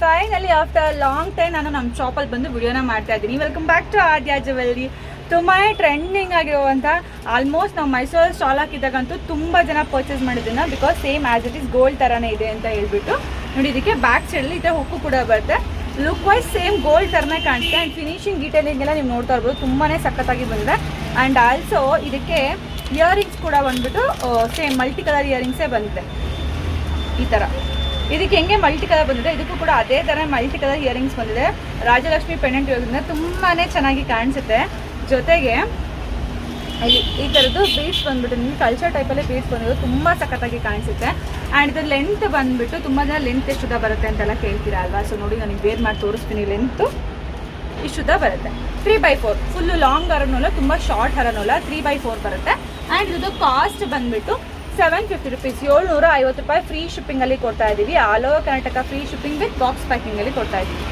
Finally after long time ನಾನು ನಮ್ಮ ಶಾಪಲ್ಲಿ ಬಂದು ವಿಡಿಯೋನ ಮಾಡ್ತಾ ಇದ್ದೀನಿ. Welcome back to Aadya jewellery. ತುಂಬಾ ಟ್ರೆಂಡಿಂಗ್ ಆಗಿರುವಂಥ ಆಲ್ಮೋಸ್ಟ್ ನಾವು ಮೈಸೂರಲ್ಲಿ ಸ್ಟಾಲ್ ಹಾಕಿದಾಗಂತೂ ತುಂಬ ಜನ ಪರ್ಚೇಸ್ ಮಾಡಿದ್ದನ್ನು, because same as it is gold ಥರನೇ ಇದೆ ಅಂತ ಹೇಳ್ಬಿಟ್ಟು. ನೋಡಿ, ಇದಕ್ಕೆ ಬ್ಯಾಕ್ ಸೈಡಲ್ಲಿ ಈ ಥರ ಹುಕ್ಕು ಕೂಡ ಬರುತ್ತೆ. ಲುಕ್ ವೈಸ್ ಸೇಮ್ ಗೋಲ್ಡ್ ಥರನೇ ಕಾಣಿಸುತ್ತೆ. ಆ್ಯಂಡ್ ಫಿನಿಶಿಂಗ್ ಡೀಟೇಲಿಂಗ್ ಎಲ್ಲ ನೀವು ನೋಡ್ತಾ ಇರ್ಬೋದು, ತುಂಬಾ ಸಖತ್ತಾಗಿ ಬಂದಿದೆ. ಆ್ಯಂಡ್ ಆಲ್ಸೋ ಇದಕ್ಕೆ ಇಯರಿಂಗ್ಸ್ ಕೂಡ ಬಂದ್ಬಿಟ್ಟು ಸೇಮ್ ಮಲ್ಟಿ ಕಲರ್ ಇಯರಿಂಗ್ಸೇ ಬಂದಿದೆ. ಈ ಥರ ಇದಕ್ಕೆ ಹೆಂಗೆ ಮಲ್ಟಿ ಕಲರ್ ಬಂದಿದೆ, ಇದಕ್ಕೂ ಕೂಡ ಅದೇ ಥರ ಮಲ್ಟಿ ಕಲರ್ ಇಯರಿಂಗ್ಸ್ ಬಂದಿದೆ. ರಾಜಲಕ್ಷ್ಮಿ ಪೆಂಡೆಂಟ್ ಇರೋದ್ರಿಂದ ತುಂಬಾ ಚೆನ್ನಾಗಿ ಕಾಣಿಸುತ್ತೆ. ಜೊತೆಗೆ ಈ ಥರದ್ದು ಬೀಡ್ಸ್ ಬಂದ್ಬಿಟ್ಟು ನಿಮಗೆ ಕಲ್ಚರ್ ಟೈಪಲ್ಲಿ ಬೀಡ್ಸ್ ಬಂದಿರೋದು ತುಂಬ ಸಖತ್ತಾಗಿ ಕಾಣಿಸುತ್ತೆ. ಆ್ಯಂಡ್ ಇದು ಲೆಂತ್ ಬಂದುಬಿಟ್ಟು ತುಂಬ ಜನ ಲೆಂತ್ ಎಷ್ಟು ಬರುತ್ತೆ ಅಂತೆಲ್ಲ ಕೇಳ್ತೀರಾ ಅಲ್ವಾ. ಸೊ ನೋಡಿ, ನಾನು ವೇರ್ ಮಾಡಿ ತೋರಿಸ್ತೀನಿ. ಲೆಂತು ಇಷ್ಟುದ್ದ ಬರುತ್ತೆ. 3/4 ಫುಲ್ಲು ಲಾಂಗ್ ಹರನಲ್ಲ, ತುಂಬ ಶಾರ್ಟ್ ಹರನಲ್ಲ, 3/4 ಬರುತ್ತೆ. ಆ್ಯಂಡ್ ಇದು ಕಾಸ್ಟ್ ಬಂದುಬಿಟ್ಟು 750 ರುಪೀಸ್, 750 ರೂಪಾಯಿ ಫ್ರೀ ಶಿಪ್ಪಿಂಗಲ್ಲಿ ಕೊಡ್ತಾ ಇದ್ದೀವಿ. All over Karnataka free shipping with box ಪ್ಯಾಕಿಂಗಲ್ಲಿ ಕೊಡ್ತಾ ಇದ್ದೀವಿ.